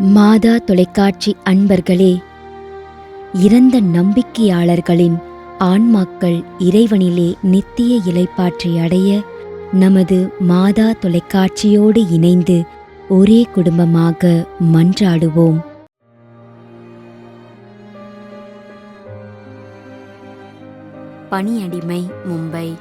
மாதா தொலைக்காட்சி அன்பர்களே, இறந்த நம்பிக்கையாளர்களின் ஆன்மாக்கள் இறைவனிலே நித்திய இளைப்பாற்றி அடைய நமது மாதா தொலைக்காட்சியோடு இணைந்து ஒரே குடும்பமாக மன்றாடுவோம். பணியடிமை, மும்பை.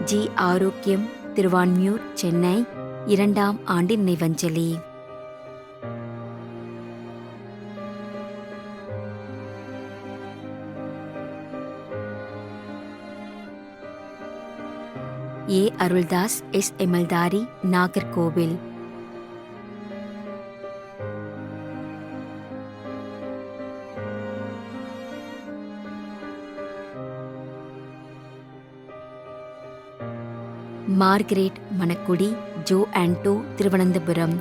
ஜி. ஆரோக்கியம், திருவான்மியூர், சென்னை. 2ஆம் ஆண்டு நினைவஞ்சலி. A. Aruldas, S. Emaldari, Nagercoil. Margaret, Manakudi, Jo Anto, Thiruvananthapuram.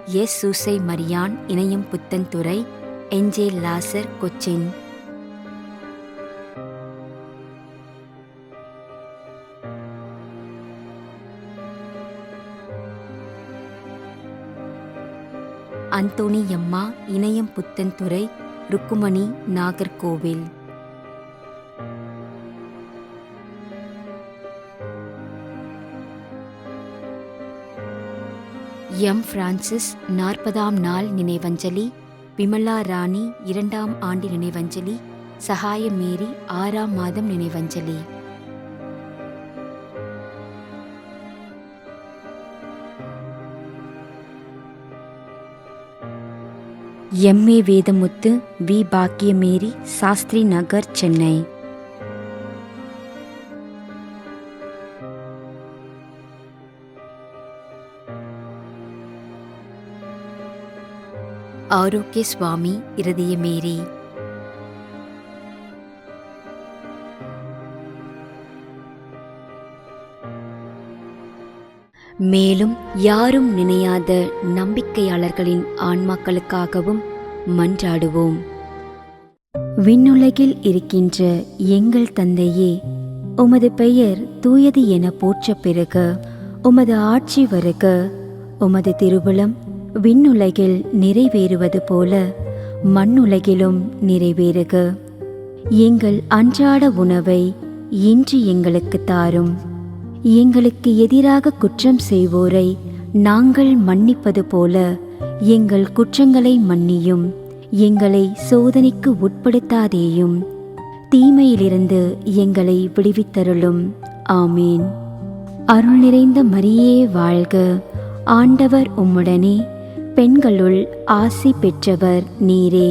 S. Susai Mariyan, Inayam Puthenthurai, NJ Lazar, Cochin. Anthoni அம்மா, இணையம் புத்தன்துறை, ருக்குமணி, நாகர்கோவில். எம். பிரான்சிஸ், 40ஆம் நாள் நினைவஞ்சலி. விமலா ராணி, 2ஆம் ஆண்டு நினைவஞ்சலி. சகாய மேரி, 6ஆம் மாதம் நினைவஞ்சலி. M. A. Vedamuthu, we. Packiamary, Shastri நகர், சென்னை. ஆரோக்கிய சுவாமி, இருதயமேரி. மேலும் யாரும் நினையாத நம்பிக்கையாளர்களின் ஆன்மாக்களுக்காகவும் மன்றாடுவோம். விண்ணுலகில் இருக்கின்ற எங்கள் தந்தையே, உமது பெயர் தூயது என போற்ற பெறுக. உமது ஆட்சி வருக. உமது திருவுளம் விண்ணுலகில் நிறைவேறுவது போல மண்ணுலகிலும் நிறைவேறுக. எங்கள் அன்றாட உணவை இன்று எங்களுக்கு தாரும். எங்களுக்கு எதிராக குற்றம் செய்வோரை நாங்கள் மன்னிப்பது போல எங்கள் குற்றங்களை மன்னியும். எங்களை சோதனைக்கு உட்படுத்தாதேயும், தீமையிலிருந்து எங்களை விடுவித்தருளும். ஆமீன். அருள் நிறைந்த மரியே வாழ்க. ஆண்டவர் உம்முடனே, பெண்களுள் ஆசி பெற்றவர் நீரே.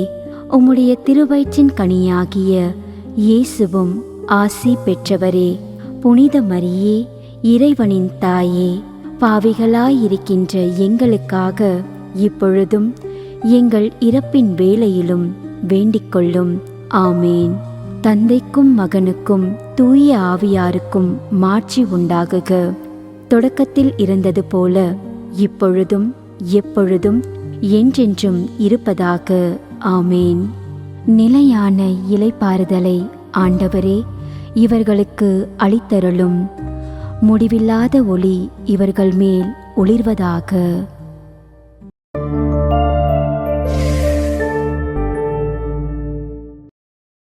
உம்முடைய திருவயிற்றின் கனியாகிய இயேசுவும் ஆசி பெற்றவரே. புனித மரியே, இறைவனின் தாயே, பாவிகளாயிருக்கின்ற எங்களுக்காக இப்பொழுதும் எங்கள் இறப்பின் வேளையிலும் வேண்டிக்கொள்ளும். ஆமேன். தந்தைக்கும் மகனுக்கும் தூய ஆவியாருக்கும் மாட்சி உண்டாகுக. தொடக்கத்தில் இருந்தது போல இப்பொழுதும் எப்பொழுதும் என்றென்றும் இருப்பதாக. ஆமேன். நிலையான இளைப்பாறுதலை ஆண்டவரே இவர்களுக்கு அளித்தருளும். முடிவில்லாத ஒளி இவர்கள் மேல் ஒளிர்வதாக.